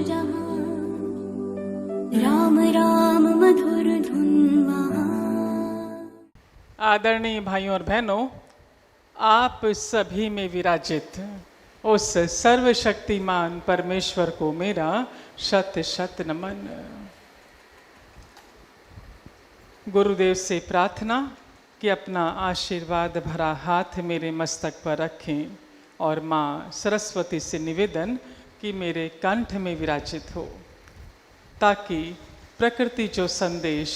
जहाँ, राम राम मधुर धुन वहाँ। आदरणीय भाइयों और बहनों, आप सभी में विराजित उस सर्वशक्तिमान परमेश्वर को मेरा शत शत नमन। गुरुदेव से प्रार्थना कि अपना आशीर्वाद भरा हाथ मेरे मस्तक पर रखें और माँ सरस्वती से निवेदन कि मेरे कंठ में विराजित हो, ताकि प्रकृति जो संदेश,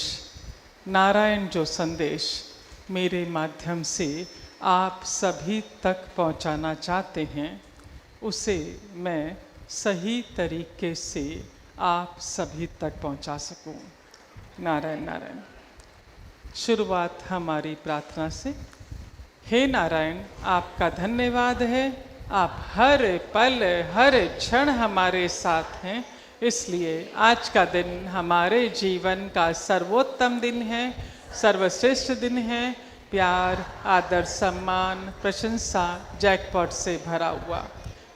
नारायण जो संदेश मेरे माध्यम से आप सभी तक पहुंचाना चाहते हैं, उसे मैं सही तरीके से आप सभी तक पहुंचा सकूं। नारायण नारायण। शुरुआत हमारी प्रार्थना से। हे नारायण, आपका धन्यवाद है, आप हर पल हर क्षण हमारे साथ हैं, इसलिए आज का दिन हमारे जीवन का सर्वोत्तम दिन है, सर्वश्रेष्ठ दिन है। प्यार, आदर, सम्मान, प्रशंसा, जैकपॉट से भरा हुआ।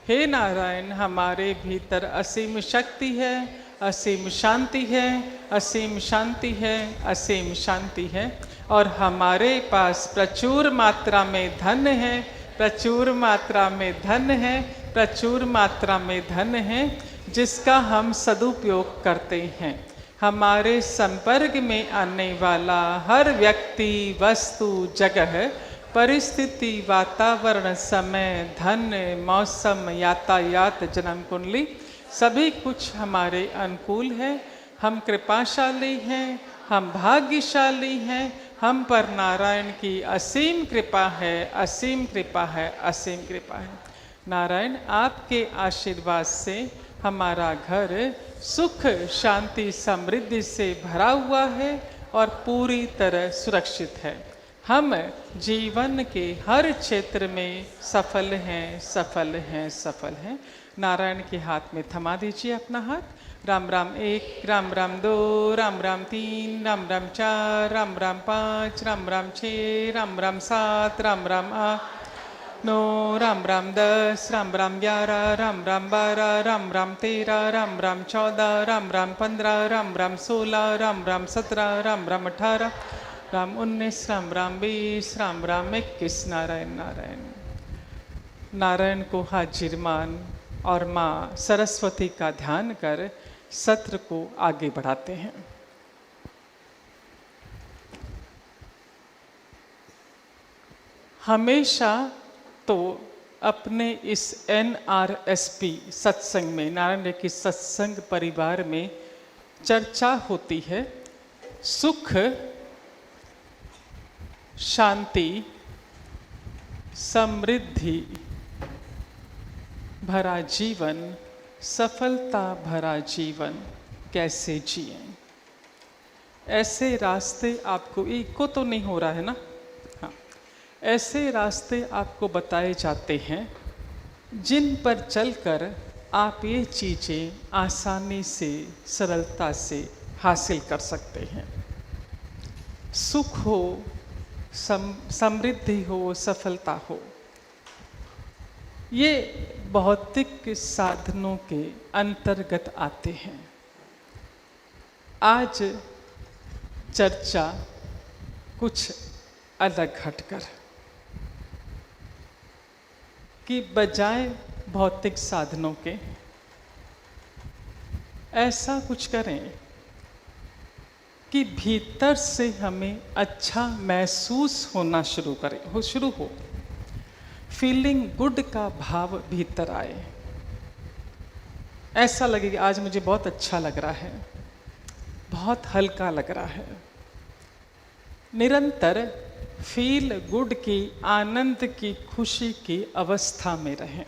हे नारायण, हमारे भीतर असीम शक्ति है, असीम शांति है, असीम शांति है, असीम शांति है, और हमारे पास प्रचुर मात्रा में धन है, प्रचुर मात्रा में धन है, प्रचुर मात्रा में धन है, जिसका हम सदुपयोग करते हैं। हमारे संपर्क में आने वाला हर व्यक्ति, वस्तु, जगह, परिस्थिति, वातावरण, समय, धन, मौसम, यातायात, जन्म कुंडली, सभी कुछ हमारे अनुकूल है। हम कृपाशाली हैं, हम भाग्यशाली हैं, हम पर नारायण की असीम कृपा है, असीम कृपा है, असीम कृपा है। नारायण, आपके आशीर्वाद से हमारा घर सुख, शांति, समृद्धि से भरा हुआ है और पूरी तरह सुरक्षित है। हम जीवन के हर क्षेत्र में सफल हैं, सफल हैं, सफल हैं। नारायण के हाथ में थमा दीजिए अपना हाथ। राम राम 1, राम राम 2, राम राम 3, राम राम 4, राम राम 5, राम राम 6, राम राम 7, राम राम 8, 9, राम राम 10, राम राम 11, राम राम 12, राम राम 13, राम राम 14, राम राम 15, राम राम 16, राम राम 17, राम राम 18, राम 19, राम राम 20, राम राम 21। नारायण नारायण। नारायण को हाजिर मान और माँ सरस्वती का ध्यान कर सत्र को आगे बढ़ाते हैं। हमेशा तो अपने इस NRSP सत्संग में, नारायण रेखी सत्संग परिवार में चर्चा होती है सुख, शांति, समृद्धि भरा जीवन, सफलता भरा जीवन कैसे जिएं। ऐसे रास्ते आपको, इको तो नहीं हो रहा है ना? हाँ, ऐसे रास्ते आपको बताए जाते हैं जिन पर चलकर आप ये चीज़ें आसानी से, सरलता से हासिल कर सकते हैं। सुख हो, समृद्धि हो, सफलता हो, ये भौतिक साधनों के अंतर्गत आते हैं। आज चर्चा कुछ अलग हटकर, कि बजाय भौतिक साधनों के ऐसा कुछ करें कि भीतर से हमें अच्छा महसूस होना शुरू हो, फीलिंग गुड का भाव भीतर आए। ऐसा लगे कि आज मुझे बहुत अच्छा लग रहा है, बहुत हल्का लग रहा है। निरंतर फील गुड की, आनंद की, खुशी की अवस्था में रहें।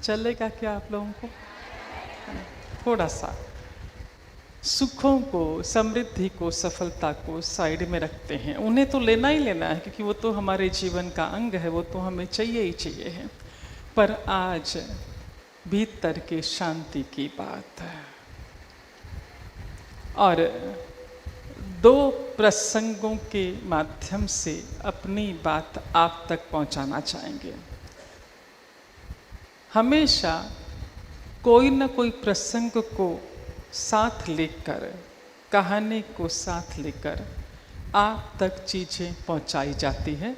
चलेगा क्या आप लोगों को? थोड़ा सा सुखों को, समृद्धि को, सफलता को साइड में रखते हैं। उन्हें तो लेना ही लेना है, क्योंकि वो तो हमारे जीवन का अंग है, वो तो हमें चाहिए ही चाहिए है। पर आज भीतर के शांति की बात है। और 2 प्रसंगों के माध्यम से अपनी बात आप तक पहुंचाना चाहेंगे। हमेशा कोई न कोई प्रसंग को साथ लेकर, कहानी को साथ लेकर आप तक चीज़ें पहुंचाई जाती है,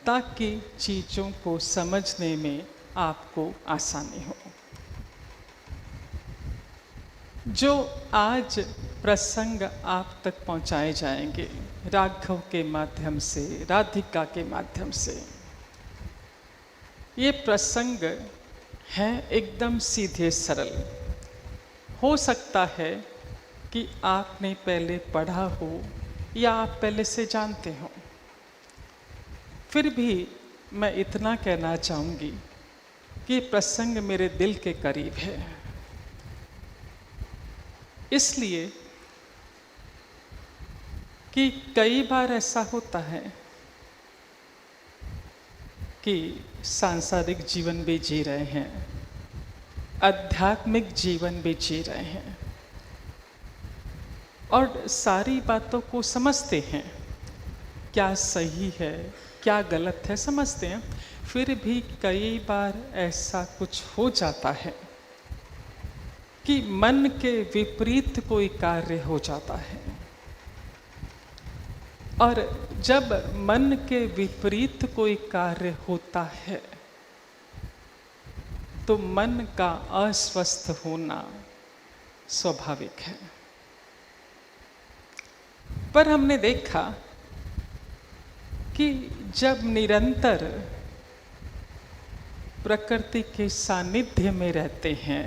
ताकि चीज़ों को समझने में आपको आसानी हो। जो आज प्रसंग आप तक पहुंचाए जाएंगे राघव के माध्यम से, राधिका के माध्यम से, ये प्रसंग हैं एकदम सीधे सरल। हो सकता है कि आपने पहले पढ़ा हो या आप पहले से जानते हो, फिर भी मैं इतना कहना चाहूँगी कि प्रसंग मेरे दिल के करीब है। इसलिए कि कई बार ऐसा होता है कि सांसारिक जीवन भी जी रहे हैं, आध्यात्मिक जीवन भी जी रहे हैं और सारी बातों को समझते हैं, क्या सही है क्या गलत है समझते हैं, फिर भी कई बार ऐसा कुछ हो जाता है कि मन के विपरीत कोई कार्य हो जाता है। और जब मन के विपरीत कोई कार्य होता है तो मन का अस्वस्थ होना स्वाभाविक है। पर हमने देखा कि जब निरंतर प्रकृति के सानिध्य में रहते हैं,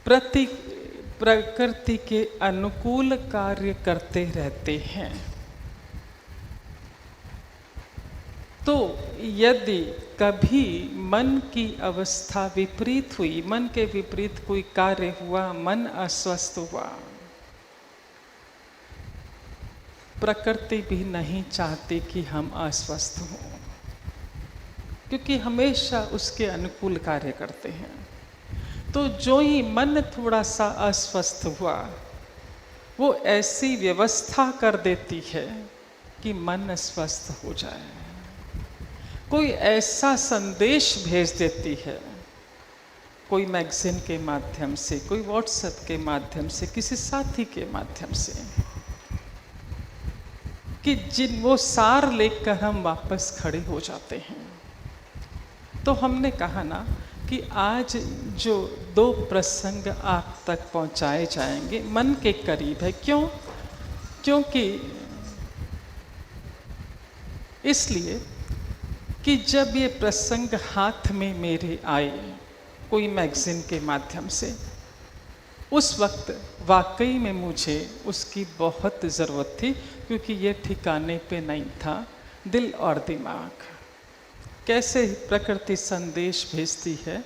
प्रकृति के अनुकूल कार्य करते रहते हैं, तो यदि कभी मन की अवस्था विपरीत हुई, मन के विपरीत कोई कार्य हुआ, मन अस्वस्थ हुआ, प्रकृति भी नहीं चाहती कि हम अस्वस्थ हों, क्योंकि हमेशा उसके अनुकूल कार्य करते हैं। तो जो ही मन थोड़ा सा अस्वस्थ हुआ, वो ऐसी व्यवस्था कर देती है कि मन स्वस्थ हो जाए। कोई ऐसा संदेश भेज देती है, कोई मैगजीन के माध्यम से, कोई व्हाट्सएप के माध्यम से, किसी साथी के माध्यम से, कि जिन वो सार लेकर हम वापस खड़े हो जाते हैं। तो हमने कहा ना कि आज जो दो प्रसंग आप तक पहुंचाए जाएंगे मन के करीब है। क्यों? क्योंकि इसलिए कि जब ये प्रसंग हाथ में मेरे आए कोई मैगजीन के माध्यम से, उस वक्त वाकई में मुझे उसकी बहुत ज़रूरत थी, क्योंकि ये ठिकाने पे नहीं था दिल और दिमाग। कैसे प्रकृति संदेश भेजती है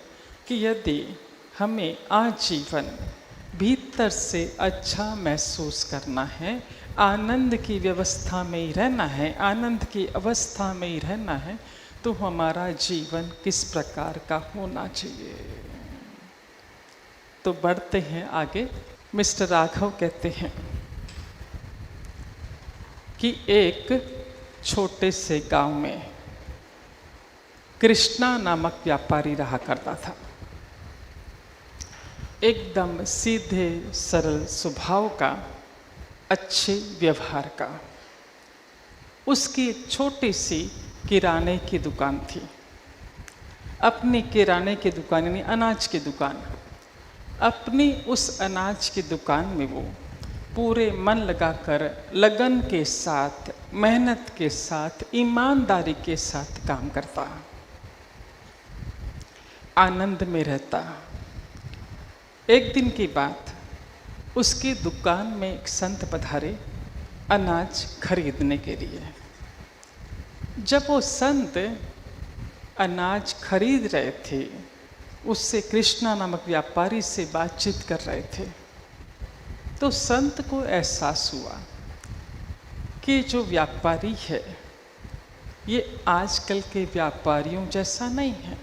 कि यदि हमें आजीवन भीतर से अच्छा महसूस करना है, आनंद की व्यवस्था में ही रहना है, आनंद की अवस्था में ही रहना है, तो हमारा जीवन किस प्रकार का होना चाहिए। तो बढ़ते हैं आगे। मिस्टर राघव कहते हैं कि एक छोटे से गांव में कृष्णा नामक व्यापारी रहा करता था। एकदम सीधे सरल स्वभाव का, अच्छे व्यवहार का। उसकी एक छोटी सी किराने की दुकान थी। अपनी किराने की दुकान यानी अनाज की दुकान, अपनी उस अनाज की दुकान में वो पूरे मन लगाकर, लगन के साथ, मेहनत के साथ, ईमानदारी के साथ काम करता, आनंद में रहता। एक दिन की बात, उसकी दुकान में एक संत पधारे अनाज खरीदने के लिए। जब वो संत अनाज खरीद रहे थे, उससे कृष्णा नामक व्यापारी से बातचीत कर रहे थे, तो संत को एहसास हुआ कि जो व्यापारी है ये आजकल के व्यापारियों जैसा नहीं है।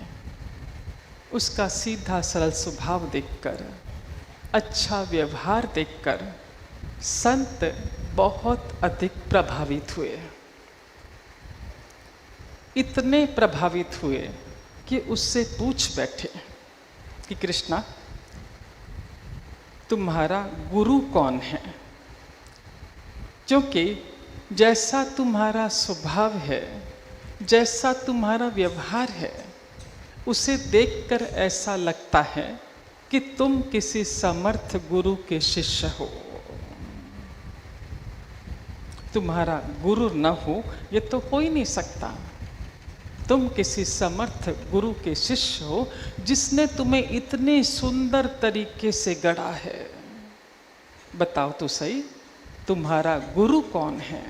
उसका सीधा सरल स्वभाव देखकर, अच्छा व्यवहार देखकर संत बहुत अधिक प्रभावित हुए। इतने प्रभावित हुए कि उससे पूछ बैठे कि कृष्णा, तुम्हारा गुरु कौन है? क्योंकि जैसा तुम्हारा स्वभाव है, जैसा तुम्हारा व्यवहार है, उसे देखकर ऐसा लगता है कि तुम किसी समर्थ गुरु के शिष्य हो। तुम्हारा गुरु न हो ये तो हो ही नहीं सकता। तुम किसी समर्थ गुरु के शिष्य हो जिसने तुम्हें इतने सुंदर तरीके से गढ़ा है। बताओ तो सही, तुम्हारा गुरु कौन है?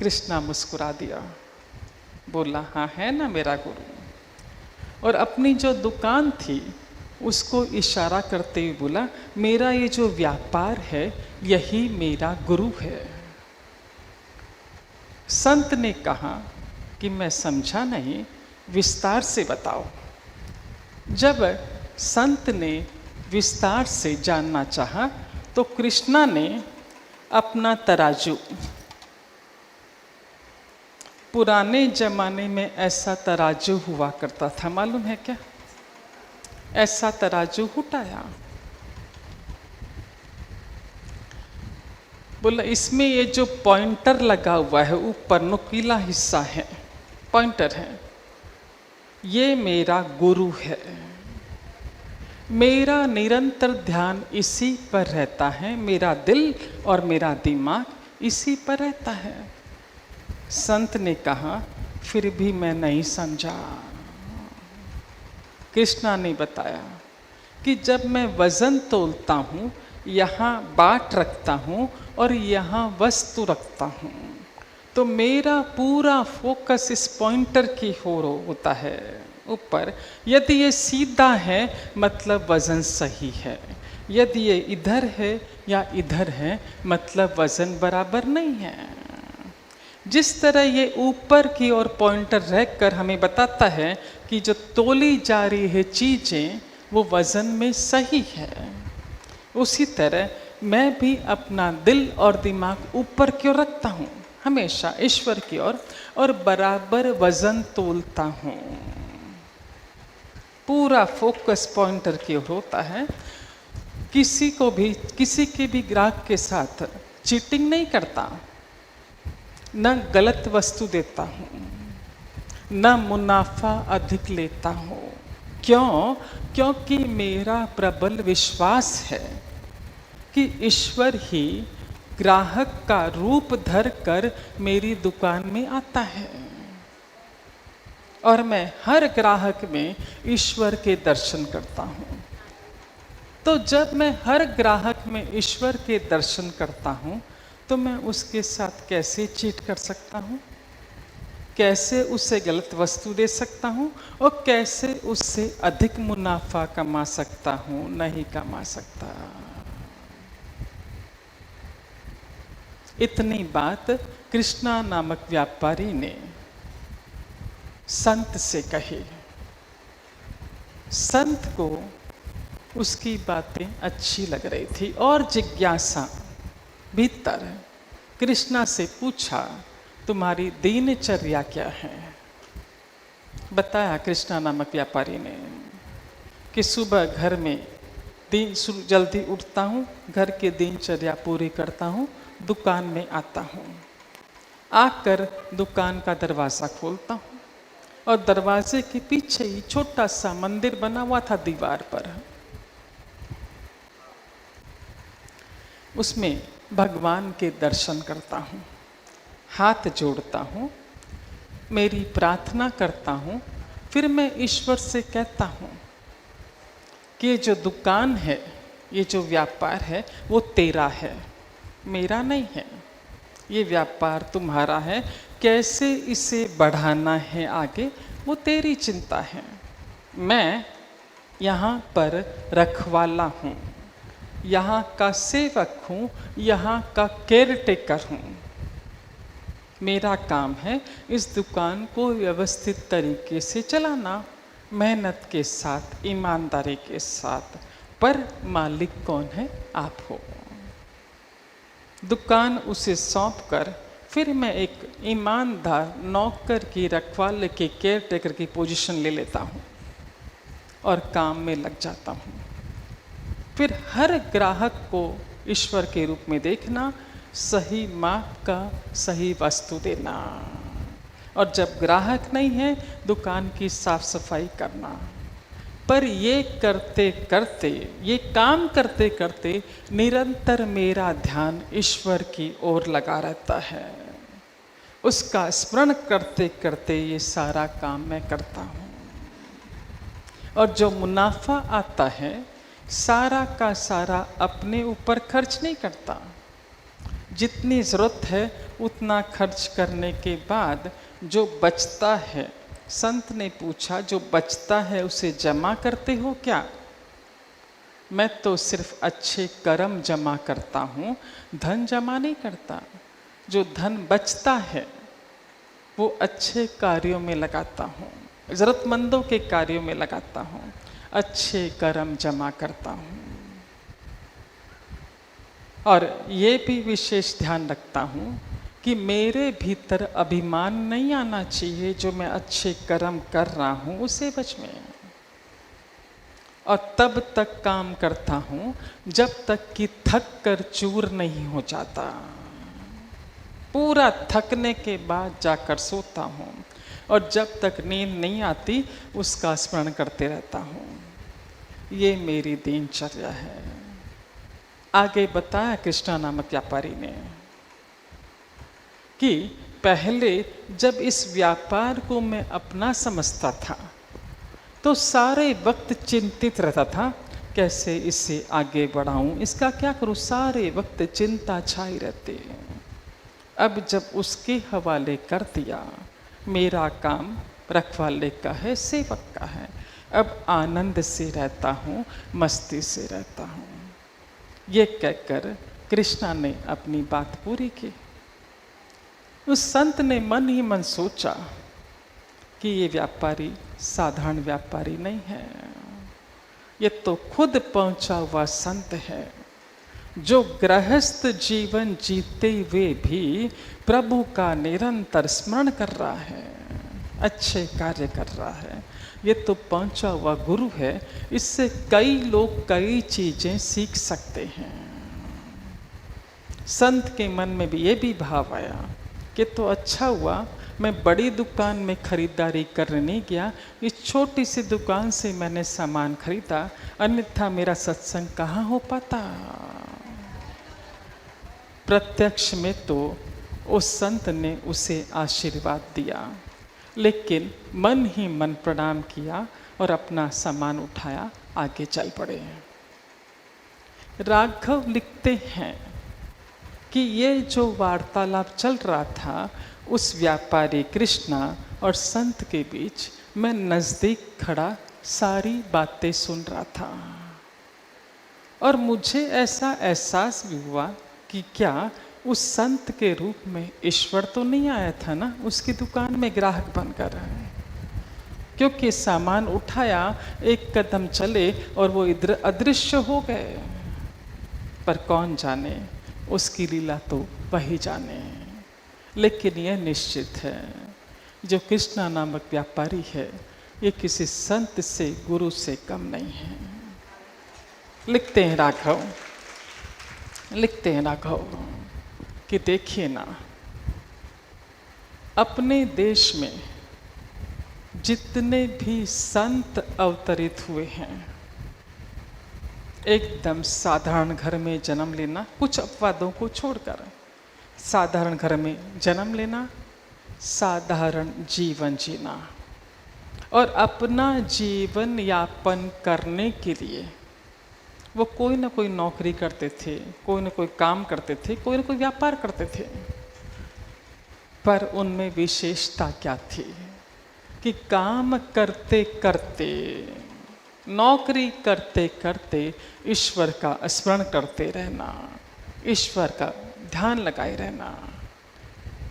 कृष्णा मुस्कुरा दिया, बोला हाँ है ना मेरा गुरु। और अपनी जो दुकान थी उसको इशारा करते हुए बोला, मेरा ये जो व्यापार है यही मेरा गुरु है। संत ने कहा कि मैं समझा नहीं, विस्तार से बताओ। जब संत ने विस्तार से जानना चाहा तो कृष्णा ने अपना तराजू, पुराने जमाने में ऐसा तराजू हुआ करता था, मालूम है क्या? ऐसा तराजू उठाया, बोला इसमें ये जो पॉइंटर लगा हुआ है ऊपर नुकीला हिस्सा है, पॉइंटर है, ये मेरा गुरु है। मेरा निरंतर ध्यान इसी पर रहता है, मेरा दिल और मेरा दिमाग इसी पर रहता है। संत ने कहा फिर भी मैं नहीं समझा। कृष्णा ने बताया कि जब मैं वजन तोलता हूँ, यहाँ बाट रखता हूँ और यहाँ वस्तु रखता हूँ, तो मेरा पूरा फोकस इस पॉइंटर की ओर होता है ऊपर। यदि ये सीधा है मतलब वजन सही है, यदि ये इधर है या इधर है मतलब वजन बराबर नहीं है। जिस तरह ये ऊपर की ओर पॉइंटर रहकर हमें बताता है कि जो तोली जा रही है चीज़ें वो वजन में सही है, उसी तरह मैं भी अपना दिल और दिमाग ऊपर की ओर रखता हूँ, हमेशा ईश्वर की ओर, और बराबर वजन तोलता हूँ। पूरा फोकस पॉइंटर की ओर होता है। किसी को भी, किसी के भी ग्राहक के साथ चीटिंग नहीं करता, न गलत वस्तु देता हूँ, न मुनाफा अधिक लेता हूँ। क्यों? क्योंकि मेरा प्रबल विश्वास है कि ईश्वर ही ग्राहक का रूप धर कर मेरी दुकान में आता है और मैं हर ग्राहक में ईश्वर के दर्शन करता हूँ। तो जब मैं हर ग्राहक में ईश्वर के दर्शन करता हूँ तो मैं उसके साथ कैसे चीट कर सकता हूँ, कैसे उससे गलत वस्तु दे सकता हूँ और कैसे उससे अधिक मुनाफा कमा सकता हूँ? नहीं कमा सकता। इतनी बात कृष्णा नामक व्यापारी ने संत से कही। संत को उसकी बातें अच्छी लग रही थी और जिज्ञासा भीतर। कृष्णा से पूछा, तुम्हारी दिनचर्या क्या है? बताया कृष्णा नामक व्यापारी ने कि सुबह घर में जल्दी उठता हूँ, घर के दिनचर्या पूरी करता हूँ, दुकान में आता हूँ, आकर दुकान का दरवाज़ा खोलता हूँ और दरवाजे के पीछे ही छोटा सा मंदिर बना हुआ था दीवार पर, उसमें भगवान के दर्शन करता हूँ, हाथ जोड़ता हूँ, मेरी प्रार्थना करता हूँ। फिर मैं ईश्वर से कहता हूँ कि ये जो दुकान है, ये जो व्यापार है वो तेरा है, मेरा नहीं है। ये व्यापार तुम्हारा है, कैसे इसे बढ़ाना है आगे वो तेरी चिंता है। मैं यहाँ पर रखवाला हूँ, यहाँ का सेवक हूँ, यहाँ का केयर टेकर हूँ। मेरा काम है इस दुकान को व्यवस्थित तरीके से चलाना, मेहनत के साथ, ईमानदारी के साथ। पर मालिक कौन है? आप हो। दुकान उसे सौंप कर फिर मैं एक ईमानदार नौकर की, रखवाले की, केयर टेकर की पोजीशन ले लेता हूँ। और काम में लग जाता हूँ। फिर हर ग्राहक को ईश्वर के रूप में देखना, सही माप का सही वस्तु देना, और जब ग्राहक नहीं है दुकान की साफ सफाई करना। पर ये करते करते, ये काम करते करते निरंतर मेरा ध्यान ईश्वर की ओर लगा रहता है। उसका स्मरण करते करते ये सारा काम मैं करता हूँ। और जो मुनाफा आता है सारा का सारा अपने ऊपर खर्च नहीं करता। जितनी ज़रूरत है उतना खर्च करने के बाद जो बचता है, संत ने पूछा जो बचता है उसे जमा करते हो क्या? मैं तो सिर्फ अच्छे कर्म जमा करता हूँ, धन जमा नहीं करता। जो धन बचता है वो अच्छे कार्यों में लगाता हूँ, ज़रूरतमंदों के कार्यों में लगाता हूँ, अच्छे कर्म जमा करता हूँ। और ये भी विशेष ध्यान रखता हूँ कि मेरे भीतर अभिमान नहीं आना चाहिए जो मैं अच्छे कर्म कर रहा हूँ उस एवज में। और तब तक काम करता हूँ जब तक कि थक कर चूर नहीं हो जाता। पूरा थकने के बाद जाकर सोता हूँ और जब तक नींद नहीं आती उसका स्मरण करते रहता हूँ। ये मेरी दिनचर्या है। आगे बताया कृष्णा नामक व्यापारी ने कि पहले जब इस व्यापार को मैं अपना समझता था तो सारे वक्त चिंतित रहता था, कैसे इसे आगे बढ़ाऊं, इसका क्या करूं, सारे वक्त चिंता छाई रहती। अब जब उसके हवाले कर दिया, मेरा काम रखवाले का है, सेवक का है, अब आनंद से रहता हूँ, मस्ती से रहता हूँ। ये कहकर कृष्णा ने अपनी बात पूरी की। उस संत ने मन ही मन सोचा कि ये व्यापारी साधारण व्यापारी नहीं है, ये तो खुद पहुंचा हुआ संत है जो गृहस्थ जीवन जीते हुए भी प्रभु का निरंतर स्मरण कर रहा है, अच्छे कार्य कर रहा है। ये तो पहुंचा हुआ गुरु है, इससे कई लोग कई चीजें सीख सकते हैं। संत के मन में भी ये भी भाव आया कि तो अच्छा हुआ मैं बड़ी दुकान में खरीदारी करने नहीं गया, इस छोटी सी दुकान से मैंने सामान खरीदा, अन्यथा मेरा सत्संग कहाँ हो पाता। प्रत्यक्ष में तो उस संत ने उसे आशीर्वाद दिया, लेकिन मन ही मन प्रणाम किया और अपना सामान उठाया, आगे चल पड़े। राघव लिखते हैं कि ये जो वार्तालाप चल रहा था उस व्यापारी कृष्णा और संत के बीच, मैं नज़दीक खड़ा सारी बातें सुन रहा था और मुझे ऐसा एहसास भी हुआ कि क्या उस संत के रूप में ईश्वर तो नहीं आया था ना उसकी दुकान में ग्राहक बनकर। क्योंकि सामान उठाया, एक कदम चले और वो इधर अदृश्य हो गए। पर कौन जाने, उसकी लीला तो वही जाने। लेकिन यह निश्चित है जो कृष्णा नामक व्यापारी है ये किसी संत से, गुरु से कम नहीं है। लिखते हैं राघव कि देखिए ना, अपने देश में जितने भी संत अवतरित हुए हैं, एकदम साधारण घर में जन्म लेना, कुछ अपवादों को छोड़कर साधारण घर में जन्म लेना, साधारण जीवन जीना और अपना जीवन यापन करने के लिए वो कोई ना कोई नौकरी करते थे, कोई ना कोई काम करते थे, कोई ना कोई व्यापार करते थे। पर उनमें विशेषता क्या थी कि काम करते करते, नौकरी करते करते ईश्वर का स्मरण करते रहना, ईश्वर का ध्यान लगाए रहना।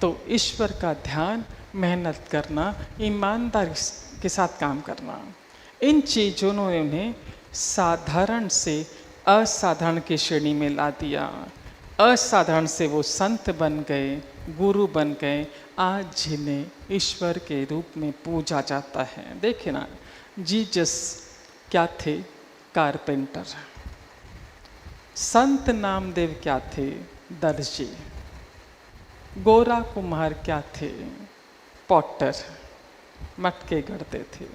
तो ईश्वर का ध्यान, मेहनत करना, ईमानदारी के साथ काम करना, इन चीज़ों ने उन्हें साधारण से असाधारण की श्रेणी में ला दिया। असाधारण से वो संत बन गए, गुरु बन गए, आज जिन्हें ईश्वर के रूप में पूजा जाता है। देखिए ना, जीसस क्या थे? कारपेंटर। संत नामदेव क्या थे? दर्जी। गोरा कुम्हार क्या थे? पॉटर, मटके गढ़ते थे।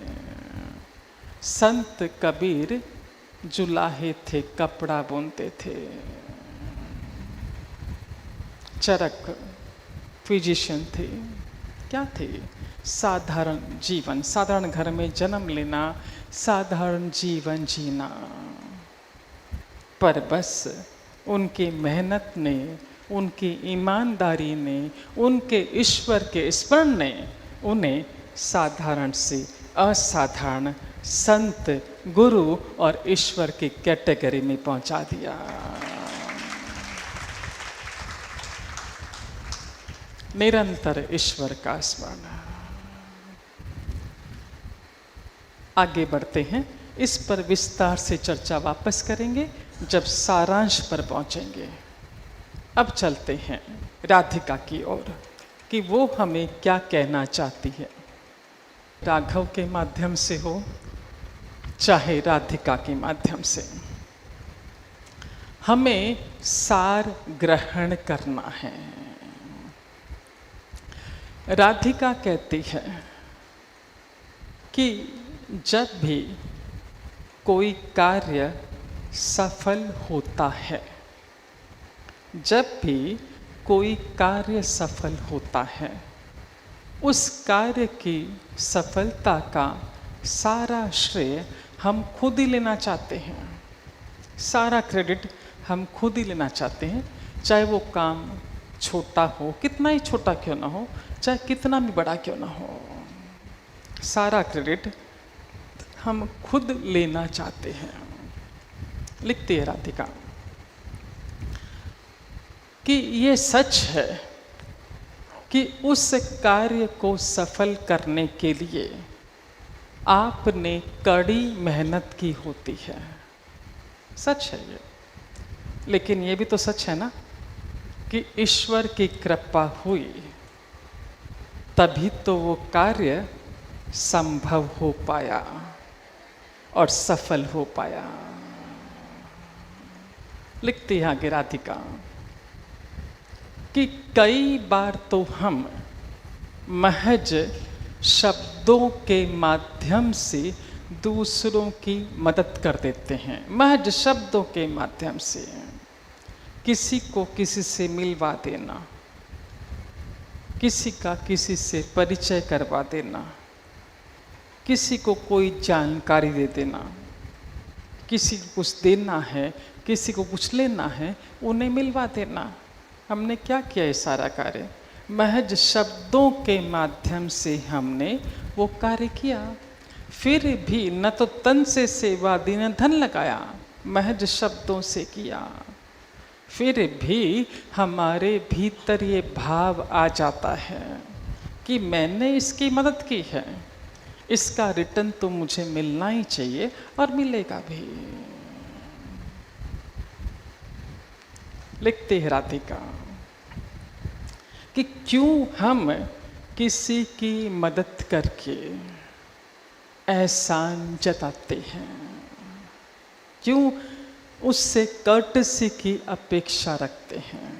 संत कबीर जुलाहे थे, कपड़ा बुनते थे। चरक फिजिशियन थे। क्या थे? साधारण जीवन, साधारण घर में जन्म लेना, साधारण जीवन जीना। पर बस उनकी मेहनत ने, उनकी ईमानदारी ने, उनके ईश्वर के स्मरण ने उन्हें साधारण से असाधारण संत, गुरु और ईश्वर की कैटेगरी में पहुंचा दिया। निरंतर ईश्वर का स्मरण। आगे बढ़ते हैं, इस पर विस्तार से चर्चा वापस करेंगे जब सारांश पर पहुंचेंगे। अब चलते हैं राधिका की ओर कि वो हमें क्या कहना चाहती है। राघव के माध्यम से हो चाहे राधिका के माध्यम से, हमें सार ग्रहण करना है। राधिका कहती है कि जब भी कोई कार्य सफल होता है, जब भी कोई कार्य सफल होता है, उस कार्य की सफलता का सारा श्रेय हम खुद ही लेना चाहते हैं। सारा क्रेडिट हम खुद ही लेना चाहते हैं, चाहे वो काम छोटा हो, कितना ही छोटा क्यों ना हो, चाहे कितना भी बड़ा क्यों ना हो, सारा क्रेडिट हम खुद लेना चाहते हैं। लिखती है राधिका कि ये सच है कि उस कार्य को सफल करने के लिए आपने कड़ी मेहनत की होती है। सच है ये, लेकिन ये भी तो सच है ना कि ईश्वर की कृपा हुई तभी तो वो कार्य संभव हो पाया और सफल हो पाया। लिखती है आगे राधिका कि कई बार तो हम महज शब्दों के माध्यम से दूसरों की मदद कर देते हैं। महज शब्दों के माध्यम से किसी को किसी से मिलवा देना, किसी का किसी से परिचय करवा देना, किसी को कोई जानकारी दे देना, किसी को कुछ देना है, किसी को कुछ लेना है, उन्हें मिलवा देना। हमने क्या किया? ये सारा कार्य महज शब्दों के माध्यम से हमने वो कार्य किया। फिर भी न तो तन से सेवा दी न धन लगाया, महज शब्दों से किया। फिर भी हमारे भीतर ये भाव आ जाता है कि मैंने इसकी मदद की है, इसका रिटर्न तो मुझे मिलना ही चाहिए और मिलेगा भी। लिखते हैं राधिका कि क्यों हम किसी की मदद करके एहसान जताते हैं, क्यों उससे कर्टसी की अपेक्षा रखते हैं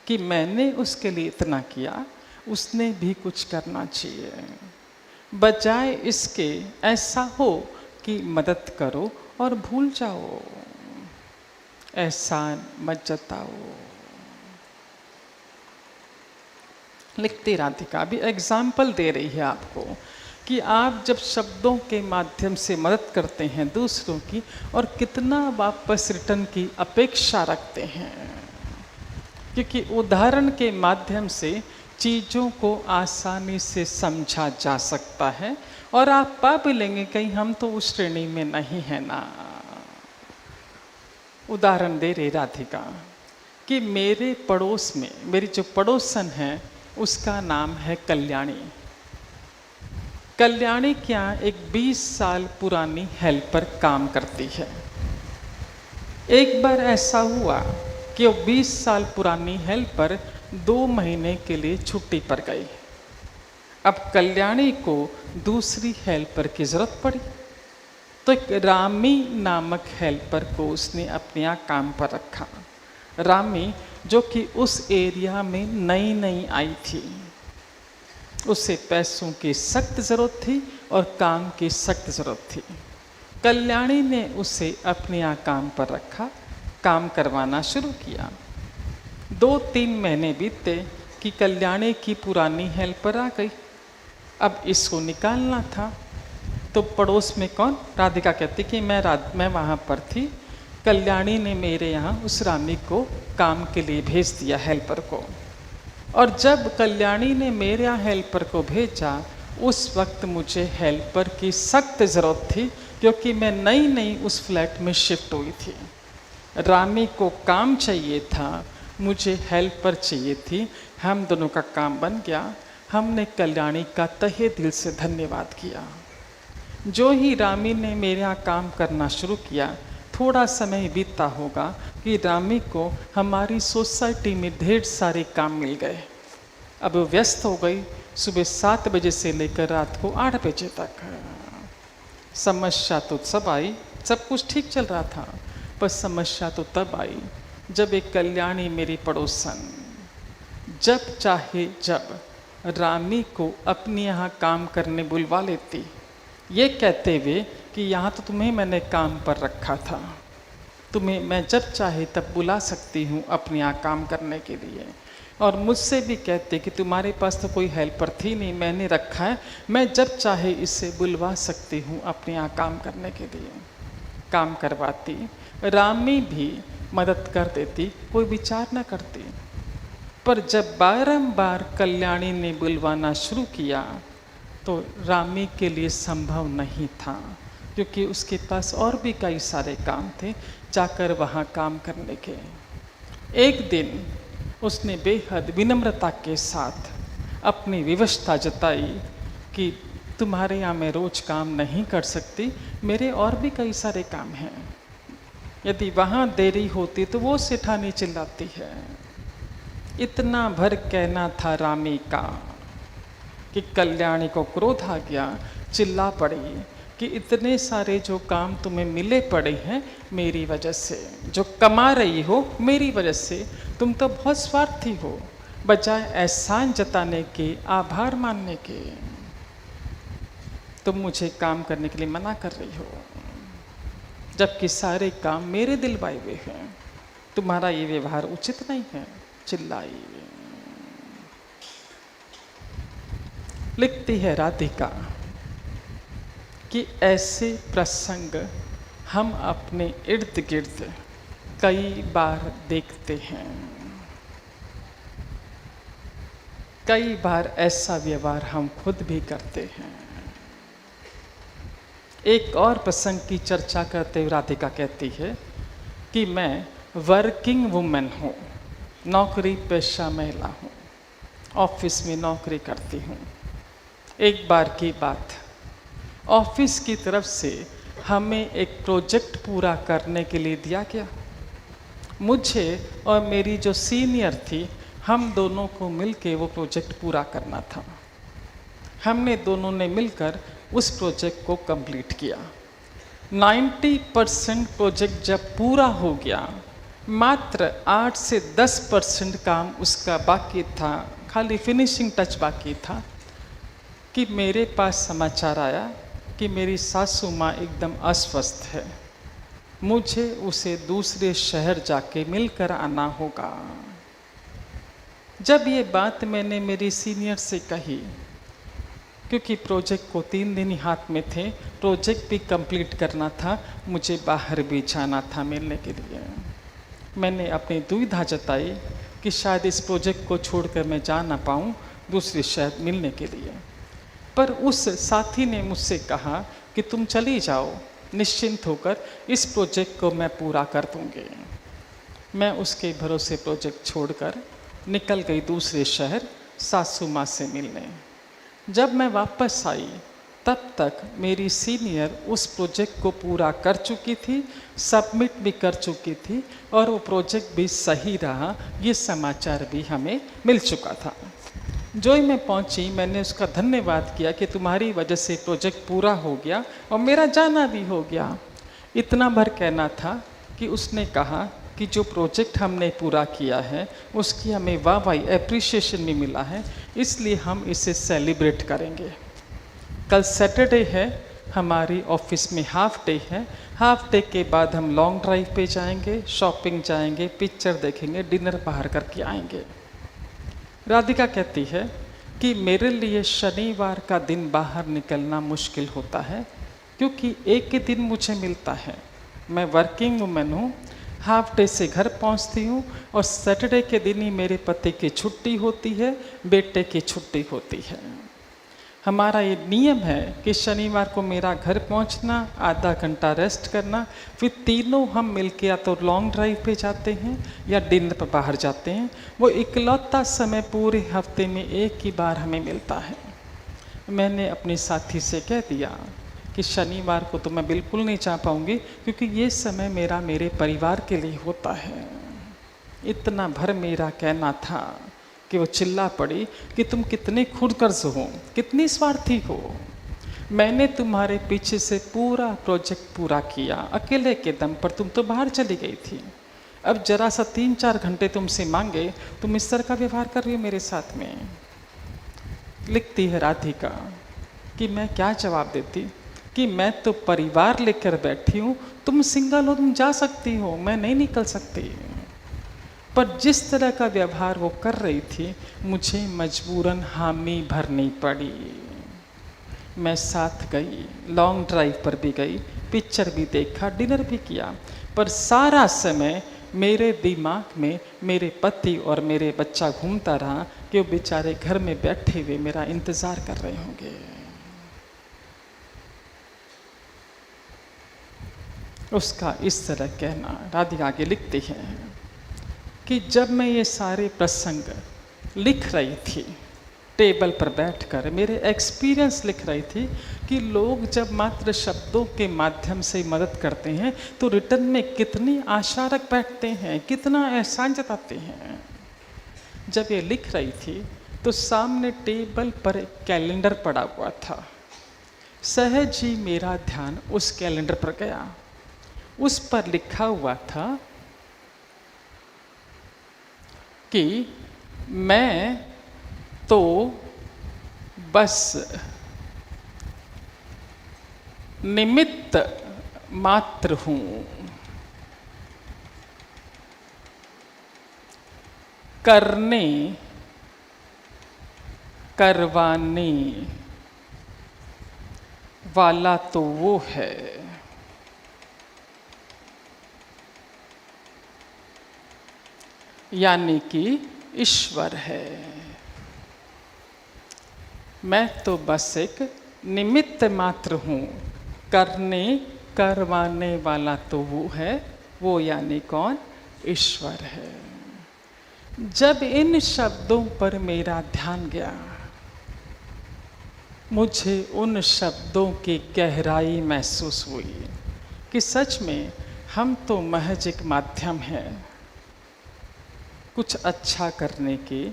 कि मैंने उसके लिए इतना किया, उसने भी कुछ करना चाहिए। बजाय इसके ऐसा हो कि मदद करो और भूल जाओ, एहसान मत जताओ। लिखती राधिका भी एग्जाम्पल दे रही है आपको कि आप जब शब्दों के माध्यम से मदद करते हैं दूसरों की, और कितना वापस रिटर्न की अपेक्षा रखते हैं, क्योंकि उदाहरण के माध्यम से चीज़ों को आसानी से समझा जा सकता है और आप पा भी लेंगे कहीं हम तो उस श्रेणी में नहीं है ना। उदाहरण दे रही राधिका कि मेरे पड़ोस में, मेरी जो पड़ोसन है उसका नाम है कल्याणी। कल्याणी के यहाँ एक 20 साल पुरानी हेल्पर काम करती है। एक बार ऐसा हुआ कि वो 20 साल पुरानी हेल्पर 2 महीने के लिए छुट्टी पर गई। अब कल्याणी को दूसरी हेल्पर की ज़रूरत पड़ी। तो एक रामी नामक हेल्पर को उसने अपने यहाँ काम पर रखा। रामी जो कि उस एरिया में नई नई आई थी, उसे पैसों की सख्त ज़रूरत थी और काम की सख्त ज़रूरत थी। कल्याणी ने उसे अपने यहाँ काम पर रखा, काम करवाना शुरू किया। 2-3 महीने बीते कि कल्याणी की पुरानी हेल्पर आ गई। अब इसको निकालना था। तो पड़ोस में कौन, राधिका कहती कि मैं वहाँ पर थी, कल्याणी ने मेरे यहाँ उस रामी को काम के लिए भेज दिया, हेल्पर को। और जब कल्याणी ने मेरे यहाँ हेल्पर को भेजा, उस वक्त मुझे हेल्पर की सख्त ज़रूरत थी, क्योंकि मैं नई नई उस फ्लैट में शिफ्ट हुई थी। रामी को काम चाहिए था, मुझे हेल्पर चाहिए थी। हम दोनों का काम बन गया। हमने कल्याणी का तहे दिल से धन्यवाद किया। जो ही रामी ने मेरे यहाँ काम करना शुरू किया, थोड़ा समय बीता होगा कि रामी को हमारी सोसाइटी में ढेर सारे काम मिल गए। अब वो व्यस्त हो गई, सुबह 7 बजे से लेकर रात को 8 बजे तक। समस्या तो सब आई, सब कुछ ठीक चल रहा था, पर समस्या तो तब आई जब एक कल्याणी मेरी पड़ोसन जब चाहे जब रामी को अपने यहाँ काम करने बुलवा लेती, ये कहते हुए कि यहाँ तो तुम्हें मैंने काम पर रखा था, तुम्हें मैं जब चाहे तब बुला सकती हूँ अपने यहाँ काम करने के लिए। और मुझसे भी कहते कि तुम्हारे पास तो कोई हेल्पर थी नहीं, मैंने रखा है, मैं जब चाहे इससे बुलवा सकती हूँ अपने यहाँ काम करने के लिए। काम करवाती, रामी भी मदद कर देती, कोई विचार न करती। पर जब बारंबार कल्याणी ने बुलवाना शुरू किया तो रामी के लिए संभव नहीं था, क्योंकि उसके पास और भी कई सारे काम थे जाकर वहाँ काम करने के। एक दिन उसने बेहद विनम्रता के साथ अपनी विवशता जताई कि तुम्हारे यहाँ मैं रोज़ काम नहीं कर सकती, मेरे और भी कई सारे काम हैं। यदि वहाँ देरी होती तो वो सेठानी चिल्लाती है। इतना भर कहना था रामी का कि कल्याणी को क्रोध आ गया, चिल्ला पड़ी कि इतने सारे जो काम तुम्हें मिले पड़े हैं मेरी वजह से, जो कमा रही हो मेरी वजह से, तुम तो बहुत स्वार्थी हो, बजाय एहसान जताने के, आभार मानने के, तुम मुझे काम करने के लिए मना कर रही हो, जबकि सारे काम मेरे दिलवाए हुए हैं। तुम्हारा ये व्यवहार उचित नहीं है। चिल्लाई। लिखती है राधिका कि ऐसे प्रसंग हम अपने इर्द गिर्द कई बार देखते हैं। कई बार ऐसा व्यवहार हम खुद भी करते हैं। एक और प्रसंग की चर्चा करते हुए राधिका कहती है कि मैं वर्किंग वुमेन हूँ, नौकरी पेशा महिला हूँ, ऑफिस में नौकरी करती हूँ। एक बार की बात, ऑफिस की तरफ से हमें एक प्रोजेक्ट पूरा करने के लिए दिया गया। मुझे और मेरी जो सीनियर थी, हम दोनों को मिलकर वो प्रोजेक्ट पूरा करना था। हमने दोनों ने मिलकर उस प्रोजेक्ट को कंप्लीट किया। 90% प्रोजेक्ट जब पूरा हो गया, मात्र 8 से 10% काम उसका बाकी था, खाली फिनिशिंग टच बाकी था, कि मेरे पास समाचार आया कि मेरी सासू माँ एकदम अस्वस्थ है, मुझे उसे दूसरे शहर जाके मिलकर आना होगा। जब ये बात मैंने मेरी सीनियर से कही, क्योंकि प्रोजेक्ट को 3 दिन ही हाथ में थे, प्रोजेक्ट भी कंप्लीट करना था, मुझे बाहर भी जाना था मिलने के लिए। मैंने अपनी दुविधा जताई कि शायद इस प्रोजेक्ट को छोड़कर मैं जा ना पाऊँ दूसरे शहर मिलने के लिए। पर उस साथी ने मुझसे कहा कि तुम चली जाओ, निश्चिंत होकर इस प्रोजेक्ट को मैं पूरा कर दूँगी। मैं उसके भरोसे प्रोजेक्ट छोड़कर निकल गई दूसरे शहर सासू माँ से मिलने। जब मैं वापस आई तब तक मेरी सीनियर उस प्रोजेक्ट को पूरा कर चुकी थी, सबमिट भी कर चुकी थी, और वो प्रोजेक्ट भी सही रहा, ये समाचार भी हमें मिल चुका था। जो ही मैं पहुंची मैंने उसका धन्यवाद किया कि तुम्हारी वजह से प्रोजेक्ट पूरा हो गया और मेरा जाना भी हो गया। इतना भर कहना था कि उसने कहा कि जो प्रोजेक्ट हमने पूरा किया है उसकी हमें वाह एप्रिसिएशन भी मिला है, इसलिए हम इसे सेलिब्रेट करेंगे। कल सैटरडे है, हमारी ऑफिस में हाफ डे है। हाफ डे के बाद हम लॉन्ग ड्राइव पे जाएंगे, शॉपिंग जाएंगे, पिक्चर देखेंगे, डिनर बाहर करके आएंगे। राधिका कहती है कि मेरे लिए शनिवार का दिन बाहर निकलना मुश्किल होता है क्योंकि एक ही दिन मुझे मिलता है। मैं वर्किंग वुमेन हूँ, हाफ डे से घर पहुँचती हूँ और सैटरडे के दिन ही मेरे पति की छुट्टी होती है, बेटे की छुट्टी होती है। हमारा ये नियम है कि शनिवार को मेरा घर पहुंचना, आधा घंटा रेस्ट करना, फिर तीनों हम मिलके या तो लॉन्ग ड्राइव पे जाते हैं या डिनर पर बाहर जाते हैं। वो इकलौता समय पूरे हफ्ते में एक ही बार हमें मिलता है। मैंने अपने साथी से कह दिया कि शनिवार को तो मैं बिल्कुल नहीं जा पाऊँगी क्योंकि ये समय मेरे परिवार के लिए होता है। इतना भर मेरा कहना था कि वो चिल्ला पड़ी कि तुम कितने खुदगर्ज हो, कितनी स्वार्थी हो। मैंने तुम्हारे पीछे से पूरा प्रोजेक्ट पूरा किया अकेले के दम पर, तुम तो बाहर चली गई थी। अब जरा सा 3-4 घंटे तुमसे मांगे, तुम इस तरह का व्यवहार कर रही हो मेरे साथ में। लिखती है राधिका कि मैं क्या जवाब देती कि मैं तो परिवार लेकर बैठी हूँ, तुम सिंगल हो, तुम जा सकती हो, मैं नहीं निकल सकती। पर जिस तरह का व्यवहार वो कर रही थी मुझे मजबूरन हामी भरनी पड़ी। मैं साथ गई, लॉन्ग ड्राइव पर भी गई, पिक्चर भी देखा, डिनर भी किया, पर सारा समय मेरे दिमाग में मेरे पति और मेरे बच्चा घूमता रहा कि वो बेचारे घर में बैठे हुए मेरा इंतज़ार कर रहे होंगे। उसका इस तरह कहना। राधिका आगे लिखती है कि जब मैं ये सारे प्रसंग लिख रही थी टेबल पर बैठकर, मेरे एक्सपीरियंस लिख रही थी कि लोग जब मात्र शब्दों के माध्यम से मदद करते हैं तो रिटर्न में कितनी आशा रख बैठते हैं, कितना एहसान जताते हैं। जब ये लिख रही थी तो सामने टेबल पर एक कैलेंडर पड़ा हुआ था। सहज ही मेरा ध्यान उस कैलेंडर पर गया। उस पर लिखा हुआ था कि मैं तो बस निमित्त मात्र हूँ, करने करवाने वाला तो वो है। यानी कि ईश्वर है। मैं तो बस एक निमित्त मात्र हूँ, करने करवाने वाला तो वो है, वो यानी कौन? ईश्वर है। जब इन शब्दों पर मेरा ध्यान गया, मुझे उन शब्दों की गहराई महसूस हुई कि सच में हम तो महज एक माध्यम हैं कुछ अच्छा करने के,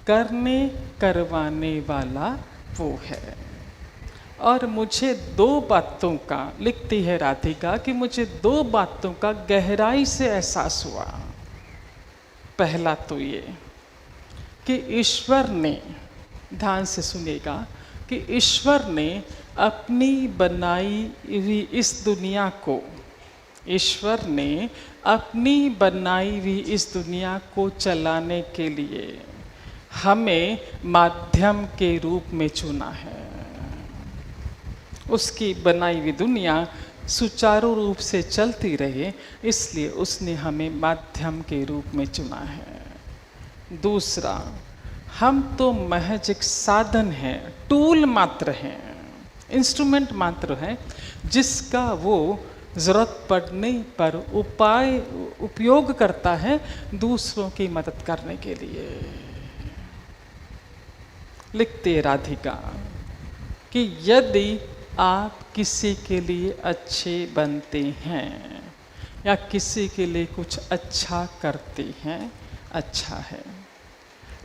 करने करवाने वाला वो है। और मुझे 2 बातों का, लिखती है राधिका, कि मुझे 2 बातों का गहराई से एहसास हुआ। पहला तो ये कि ईश्वर ने, ध्यान से सुनिएगा, कि ईश्वर ने अपनी बनाई हुई इस दुनिया को, ईश्वर ने अपनी बनाई हुई इस दुनिया को चलाने के लिए हमें माध्यम के रूप में चुना है। उसकी बनाई हुई दुनिया सुचारू रूप से चलती रहे, इसलिए उसने हमें माध्यम के रूप में चुना है। दूसरा, हम तो महज एक साधन है, टूल मात्र हैं, इंस्ट्रूमेंट मात्र हैं, जिसका वो ज़रूरत पड़ने पर उपयोग करता है दूसरों की मदद करने के लिए। लिखते राधिका कि यदि आप किसी के लिए अच्छे बनते हैं या किसी के लिए कुछ अच्छा करते हैं, अच्छा है,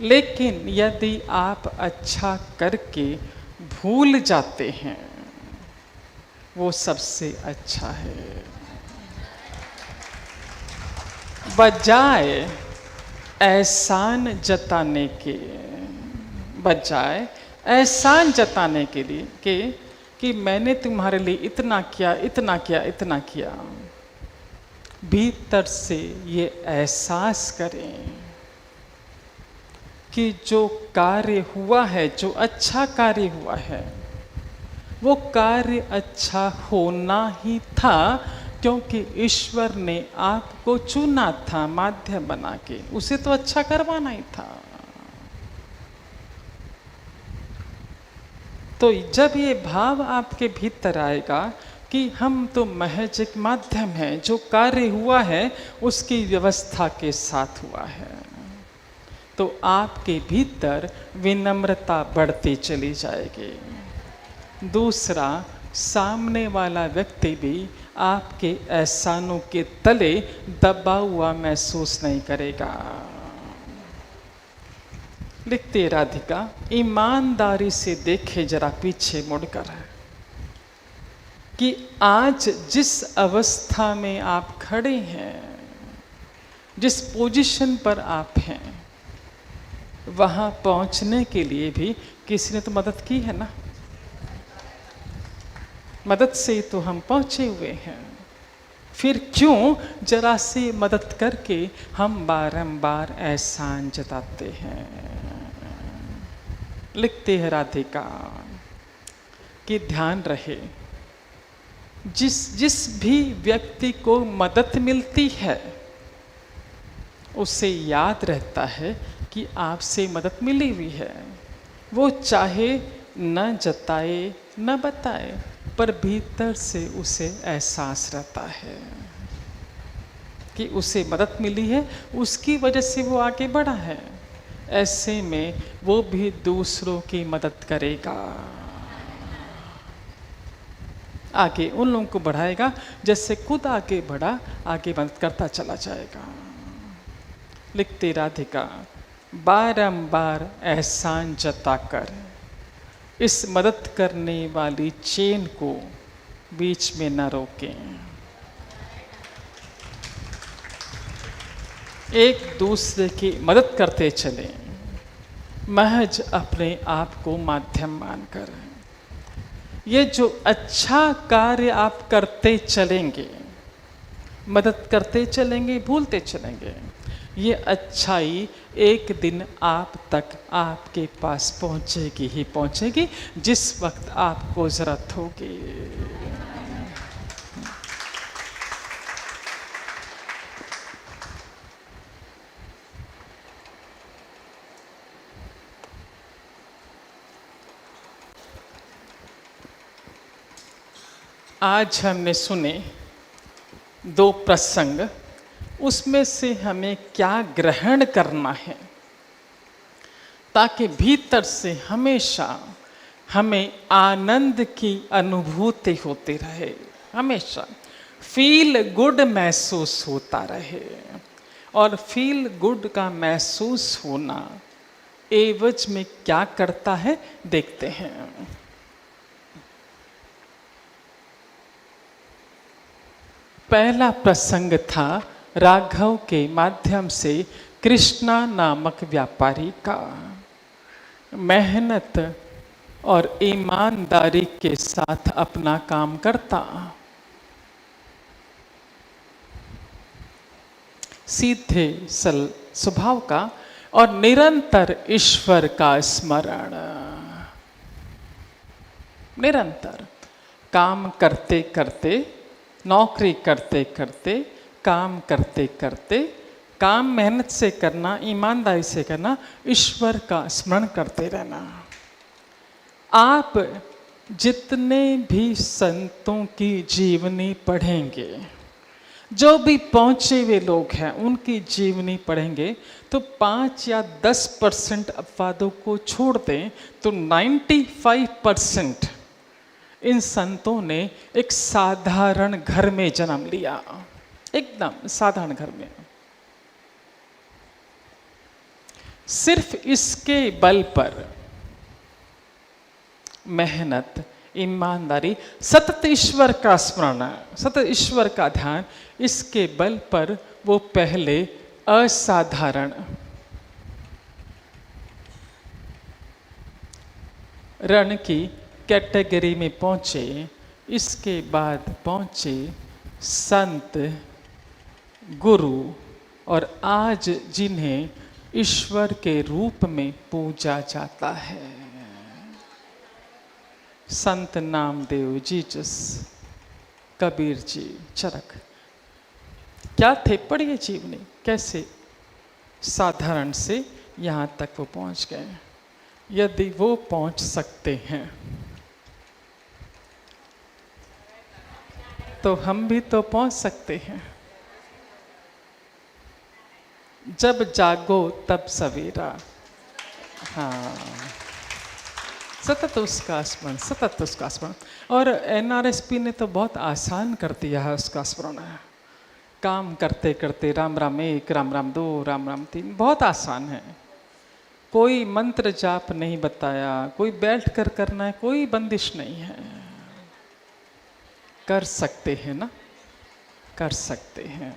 लेकिन यदि आप अच्छा करके भूल जाते हैं, वो सबसे अच्छा है। बजाय एहसान जताने के, बजाय एहसान जताने के लिए कि मैंने तुम्हारे लिए इतना किया, इतना किया, इतना किया, भीतर से ये एहसास करें कि जो कार्य हुआ है, जो अच्छा कार्य हुआ है, वो कार्य अच्छा होना ही था, क्योंकि ईश्वर ने आपको चुना था माध्यम बना के, उसे तो अच्छा करवाना ही था। तो जब ये भाव आपके भीतर आएगा कि हम तो महज एक माध्यम हैं, जो कार्य हुआ है उसकी व्यवस्था के साथ हुआ है, तो आपके भीतर विनम्रता बढ़ती चली जाएगी। दूसरा, सामने वाला व्यक्ति भी आपके एहसानों के तले दबा हुआ महसूस नहीं करेगा। लिखते राधिका, ईमानदारी से देखे जरा पीछे मुड़कर कि आज जिस अवस्था में आप खड़े हैं, जिस पोजीशन पर आप हैं, वहां पहुंचने के लिए भी किसी ने तो मदद की है ना। मदद से तो हम पहुंचे हुए हैं, फिर क्यों जरा सी मदद करके हम बारंबार एहसान जताते हैं। लिखते हैं राधिका कि ध्यान रहे, जिस भी व्यक्ति को मदद मिलती है उसे याद रहता है कि आपसे मदद मिली हुई है। वो चाहे न जताए न बताए, पर भीतर से उसे एहसास रहता है कि उसे मदद मिली है, उसकी वजह से वो आगे बढ़ा है। ऐसे में वो भी दूसरों की मदद करेगा, आगे उन लोगों को बढ़ाएगा, जैसे खुद आगे बढ़ा, आगे मदद करता चला जाएगा। लिखते राधिका, बारंबार एहसान जताकर इस मदद करने वाली चेन को बीच में न रोकें। एक दूसरे की मदद करते चलें, महज अपने आप को माध्यम मानकर। ये जो अच्छा कार्य आप करते चलेंगे, मदद करते चलेंगे, भूलते चलेंगे, ये अच्छाई एक दिन आप तक आपके पास पहुंचेगी ही पहुंचेगी, जिस वक्त आपको जरूरत होगी। आज हमने सुने 2 प्रसंग, उसमें से हमें क्या ग्रहण करना है, ताकि भीतर से हमेशा हमें आनंद की अनुभूति होती रहे, हमेशा फील गुड महसूस होता रहे। और फील गुड का महसूस होना एवज में क्या करता है, देखते हैं। पहला प्रसंग था राघव के माध्यम से कृष्णा नामक व्यापारी का मेहनत और ईमानदारी के साथ अपना काम करता, सीधे सल स्वभाव का, और निरंतर ईश्वर का स्मरण, निरंतर काम करते करते, नौकरी करते करते, काम करते करते, काम मेहनत से करना, ईमानदारी से करना, ईश्वर का स्मरण करते रहना। आप जितने भी संतों की जीवनी पढ़ेंगे, जो भी पहुंचे हुए लोग हैं उनकी जीवनी पढ़ेंगे, तो 5 या 10% अपवादों को छोड़ दें तो 95% इन संतों ने एक साधारण घर में जन्म लिया, एकदम साधारण घर में। सिर्फ इसके बल पर मेहनत, ईमानदारी, सतत ईश्वर का स्मरण, सतत ईश्वर का ध्यान, इसके बल पर वो पहले असाधारण रण की कैटेगरी में पहुंचे, इसके बाद पहुंचे संत, गुरु, और आज जिन्हें ईश्वर के रूप में पूजा जाता है। संत नामदेव, जीसस, कबीर जी, चरक, क्या थे? पढ़िए जीवनी, कैसे साधारण से यहाँ तक वो पहुँच गए। यदि वो पहुँच सकते हैं तो हम भी तो पहुँच सकते हैं। जब जागो तब सवेरा, हाँ, सतत उसका स्मरण, सतत उसका स्मरण। और एनआरएसपी ने तो बहुत आसान कर दिया है उसका स्मरण। काम करते करते राम राम 1, राम राम 2, राम राम 3, बहुत आसान है। कोई मंत्र जाप नहीं बताया, कोई बैठ कर करना है, कोई बंदिश नहीं है। कर सकते हैं ना, कर सकते हैं।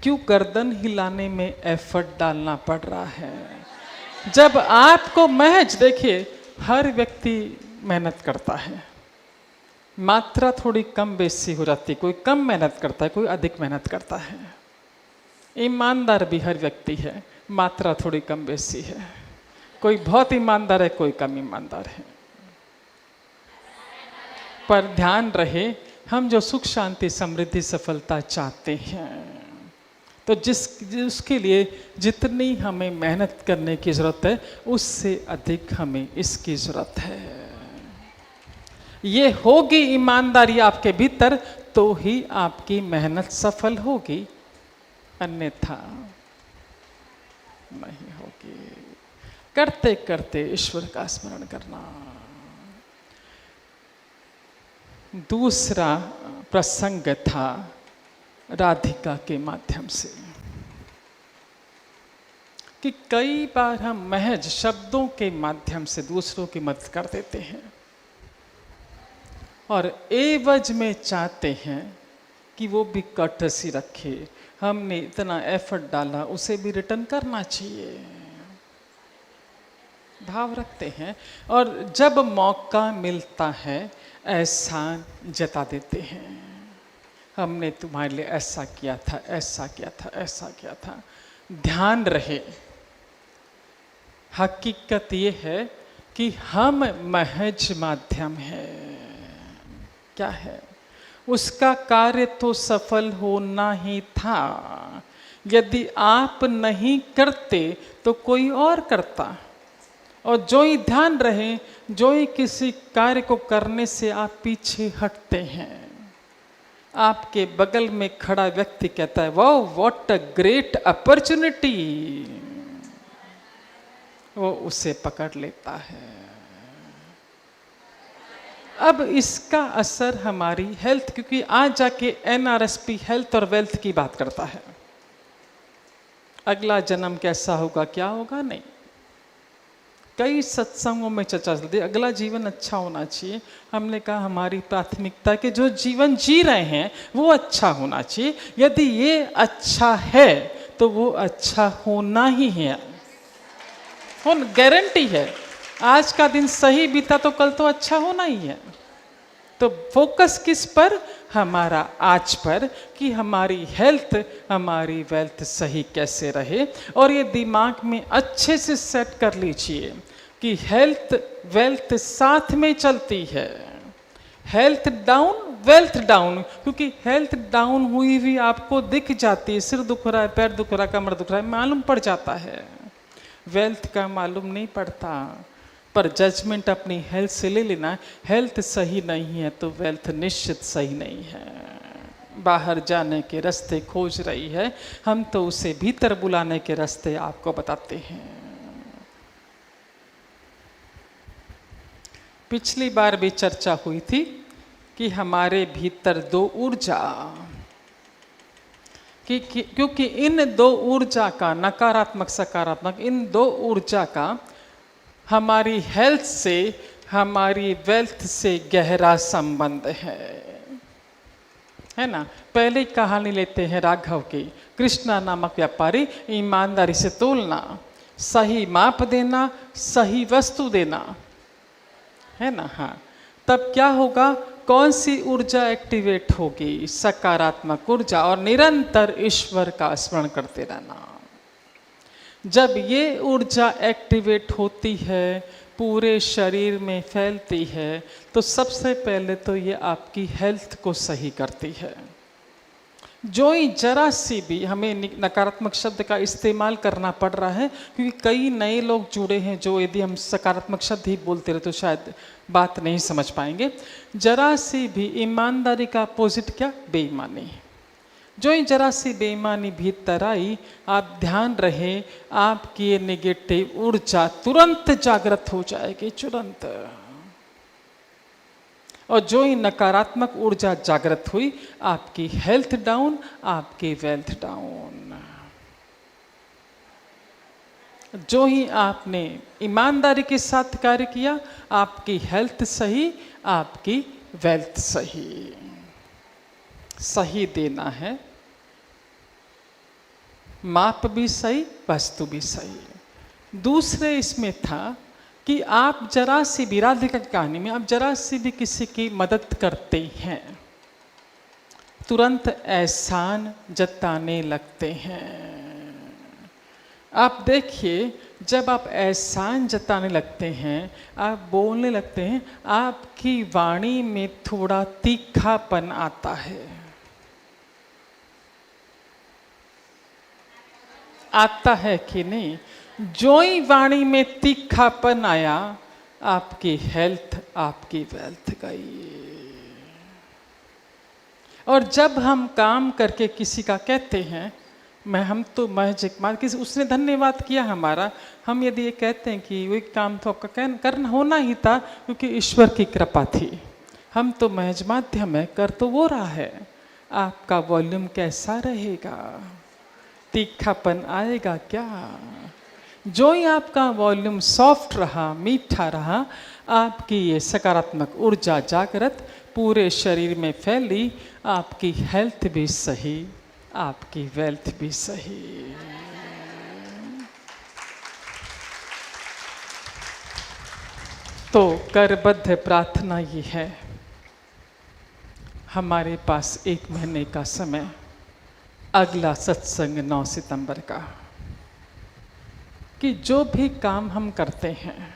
क्यों गर्दन हिलाने में एफर्ट डालना पड़ रहा है? जब आपको महज, देखिए, हर व्यक्ति मेहनत करता है, मात्रा थोड़ी कम बेसी हो जाती है। कोई कम मेहनत करता है, कोई अधिक मेहनत करता है। ईमानदार भी हर व्यक्ति है, मात्रा थोड़ी कम बेसी है। कोई बहुत ईमानदार है, कोई कम ईमानदार है। पर ध्यान रहे, हम जो सुख शांति समृद्धि सफलता चाहते हैं, तो जिसके लिए जितनी हमें मेहनत करने की ज़रूरत है, उससे अधिक हमें इसकी ज़रूरत है। ये होगी ईमानदारी आपके भीतर, तो ही आपकी मेहनत सफल होगी, अन्यथा नहीं होगी। करते करते ईश्वर का स्मरण करना। दूसरा प्रसंग था राधिका के माध्यम से, कि कई बार हम महज शब्दों के माध्यम से दूसरों की मदद कर देते हैं और एवज में चाहते हैं कि वो भी कर्टसी रखे। हमने इतना एफर्ट डाला, उसे भी रिटर्न करना चाहिए, भाव रखते हैं। और जब मौका मिलता है, एहसान जता देते हैं, हमने तुम्हारे लिए ऐसा किया था, ऐसा किया था, ऐसा किया था। ध्यान रहे, हकीकत ये है कि हम महज माध्यम है। क्या है? उसका कार्य तो सफल होना ही था। यदि आप नहीं करते तो कोई और करता। और जो ही ध्यान रहे, जो ही किसी कार्य को करने से आप पीछे हटते हैं, आपके बगल में खड़ा व्यक्ति कहता है, wow what a great opportunity, वो उसे पकड़ लेता है। अब इसका असर हमारी हेल्थ, क्योंकि आज जाके एनआरएसपी हेल्थ और वेल्थ की बात करता है। अगला जन्म कैसा होगा, क्या होगा, नहीं। कई सत्संगों में चर्चा चलती है, अगला जीवन अच्छा होना चाहिए। हमने कहा हमारी प्राथमिकता के जो जीवन जी रहे हैं वो अच्छा होना चाहिए। यदि ये अच्छा है तो वो अच्छा होना ही है, गारंटी है। आज का दिन सही बीता तो कल तो अच्छा होना ही है। तो फोकस किस पर? हमारा आज पर, कि हमारी हेल्थ, हमारी वेल्थ सही कैसे रहे। और ये दिमाग में अच्छे से सेट कर लीजिए कि हेल्थ वेल्थ साथ में चलती है। हेल्थ डाउन, वेल्थ डाउन, क्योंकि हेल्थ डाउन हुई हुई आपको दिख जाती है। सिर दुख रहा है, पैर दुख रहा है, कमर दुख रहा है, मालूम पड़ जाता है। वेल्थ का मालूम नहीं पड़ता। पर जजमेंट अपनी हेल्थ से ले लेना। हेल्थ सही नहीं है तो वेल्थ निश्चित सही नहीं है। बाहर जाने के रास्ते खोज रही है, हम तो उसे भीतर बुलाने के रास्ते आपको बताते हैं। पिछली बार भी चर्चा हुई थी कि हमारे भीतर दो ऊर्जा, क्योंकि इन दो ऊर्जा का, नकारात्मक सकारात्मक, इन दो ऊर्जा का हमारी हेल्थ से, हमारी वेल्थ से गहरा संबंध है ना। पहले कहानी लेते हैं राघव की। कृष्णा नामक व्यापारी, ईमानदारी से तोलना, सही माप देना, सही वस्तु देना, है ना। हाँ, तब क्या होगा, कौन सी ऊर्जा एक्टिवेट होगी, सकारात्मक ऊर्जा, और निरंतर ईश्वर का स्मरण करते रहना। जब ये ऊर्जा एक्टिवेट होती है, पूरे शरीर में फैलती है, तो सबसे पहले तो ये आपकी हेल्थ को सही करती है। जो ही जरा सी भी, हमें नकारात्मक शब्द का इस्तेमाल करना पड़ रहा है क्योंकि कई नए लोग जुड़े हैं, जो यदि हम सकारात्मक शब्द ही बोलते रहे तो शायद बात नहीं समझ पाएंगे। जरा सी भी ईमानदारी का अपोजिट क्या, बेईमानी। जो ही जरा सी बेईमानी भीतर आई, आप ध्यान रहे, आपकी ये नेगेटिव ऊर्जा तुरंत जागृत हो जाएगी, तुरंत। और जो ही नकारात्मक ऊर्जा जागृत हुई, आपकी हेल्थ डाउन, आपकी वेल्थ डाउन। जो ही आपने ईमानदारी के साथ कार्य किया, आपकी हेल्थ सही, आपकी वेल्थ सही। सही देना है, माप भी सही, वस्तु भी सही। दूसरे इसमें था कि आप जरा सी भी, राधिका की कहानी में, आप जरा सी भी किसी की मदद करते हैं, तुरंत एहसान जताने लगते हैं। आप देखिए, जब आप एहसान जताने लगते हैं, आप बोलने लगते हैं, आपकी वाणी में थोड़ा तीखापन आता है। आता है कि नहीं? जो ही वाणी में तीखापन आया, आपकी हेल्थ, आपकी वेल्थ गई। और जब हम काम करके किसी का कहते हैं, हम तो महज एक बात, किसी उसने धन्यवाद किया हमारा, हम यदि ये कहते हैं कि वही काम तो आपका करना होना ही था क्योंकि ईश्वर की कृपा थी, हम तो महज माध्यम है, कर तो वो रहा है, आपका वॉल्यूम कैसा रहेगा? तीखापन आएगा क्या? जो ही आपका वॉल्यूम सॉफ्ट रहा, मीठा रहा, आपकी ये सकारात्मक ऊर्जा जागृत पूरे शरीर में फैली, आपकी हेल्थ भी सही, आपकी वेल्थ भी सही। तो करबद्ध प्रार्थना ये है, हमारे पास 1 महीने का समय, अगला सत्संग 9 सितंबर का, कि जो भी काम हम करते हैं,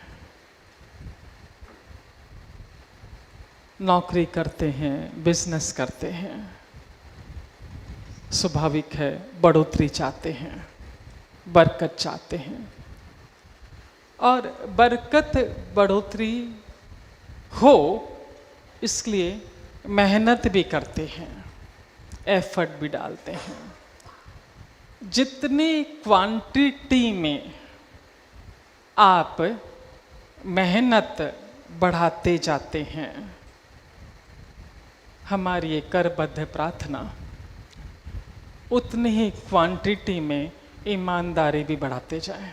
नौकरी करते हैं, बिजनेस करते हैं, स्वाभाविक है बढ़ोतरी चाहते हैं, बरकत चाहते हैं, और बरकत बढ़ोतरी हो इसलिए मेहनत भी करते हैं, एफर्ट भी डालते हैं। जितनी क्वांटिटी में आप मेहनत बढ़ाते जाते हैं, हमारी ये करबद्ध प्रार्थना उतनी ही क्वांटिटी में ईमानदारी भी बढ़ाते जाएं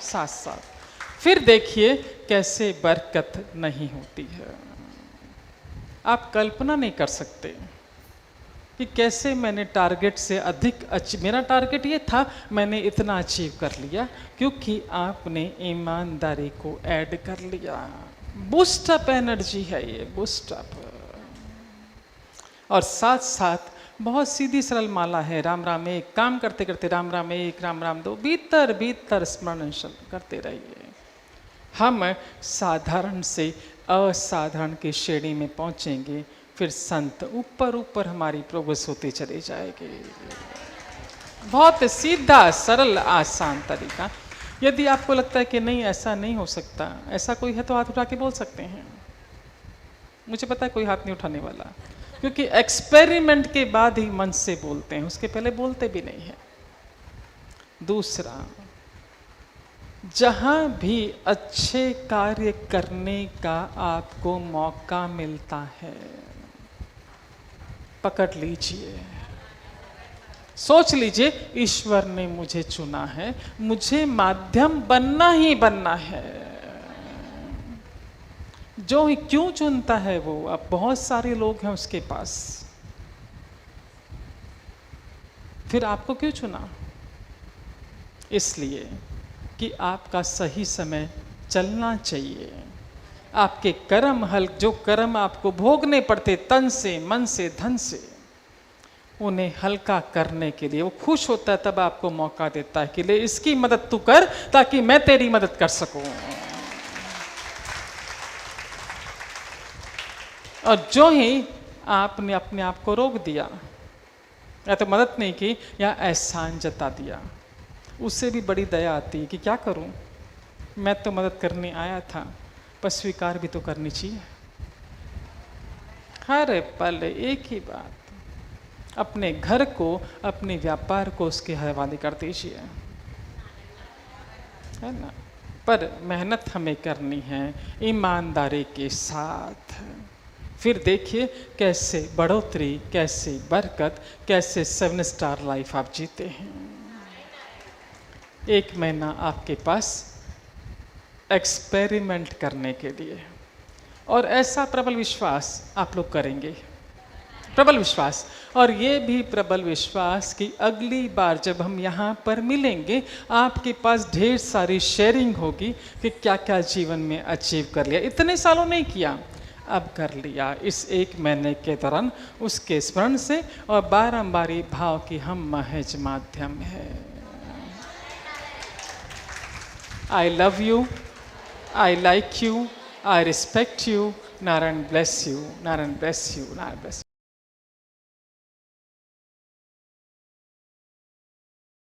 साथ साथ। फिर देखिए कैसे बरकत नहीं होती है। आप कल्पना नहीं कर सकते कि कैसे मैंने टारगेट से अधिक मेरा टारगेट ये था, मैंने इतना अचीव कर लिया क्योंकि आपने ईमानदारी को ऐड कर लिया। बूस्ट अप एनर्जी है ये, बूस्ट अप। और साथ साथ बहुत सीधी सरल माला है, राम राम एक, काम करते करते राम राम एक, राम राम दो, भीतर भीतर स्मरण करते रहिए। हम साधारण से असाधारण की श्रेणी में पहुंचेंगे, फिर संत ऊपर ऊपर हमारी प्रोग्रेस होती चली जाएगी। बहुत सीधा सरल आसान तरीका। यदि आपको लगता है कि नहीं ऐसा नहीं हो सकता, ऐसा कोई है तो हाथ उठा के बोल सकते हैं। मुझे पता है कोई हाथ नहीं उठाने वाला, क्योंकि एक्सपेरिमेंट के बाद ही मन से बोलते हैं, उसके पहले बोलते भी नहीं है। दूसरा, जहां भी अच्छे कार्य करने का आपको मौका मिलता है, पकड़ लीजिए, सोच लीजिए, ईश्वर ने मुझे चुना है, मुझे माध्यम बनना ही बनना है। जो क्यों चुनता है वो? अब बहुत सारे लोग हैं उसके पास, फिर आपको क्यों चुना? इसलिए कि आपका सही समय चलना चाहिए। आपके कर्म जो कर्म आपको भोगने पड़ते तन से, मन से, धन से, उन्हें हल्का करने के लिए वो खुश होता है, तब आपको मौका देता है कि ले इसकी मदद तू कर ताकि मैं तेरी मदद कर सकूं। और जो ही आपने अपने आप को रोक दिया, या तो मदद नहीं की या एहसान जता दिया, उससे भी बड़ी दया आती है कि क्या करूं, मैं तो मदद करने आया था, पर स्वीकार भी तो करनी चाहिए। हर पल एक ही बात, अपने घर को, अपने व्यापार को उसके हवाले कर दीजिए, है ना। पर मेहनत हमें करनी है ईमानदारी के साथ। फिर देखिए कैसे बढ़ोतरी, कैसे बरकत, कैसे 7 स्टार लाइफ आप जीते हैं। 1 महीना आपके पास एक्सपेरिमेंट करने के लिए, और ऐसा प्रबल विश्वास आप लोग करेंगे, प्रबल विश्वास। और ये भी प्रबल विश्वास कि अगली बार जब हम यहाँ पर मिलेंगे, आपके पास ढेर सारी शेयरिंग होगी कि क्या क्या जीवन में अचीव कर लिया, इतने सालों नहीं किया, अब कर लिया इस 1 महीने के दौरान, उसके स्मरण से और बारंबारी भाव कि हम महज माध्यम है। I love you, I like you, I respect you. Narayan bless you, Narayan bless you, Narayan bless you.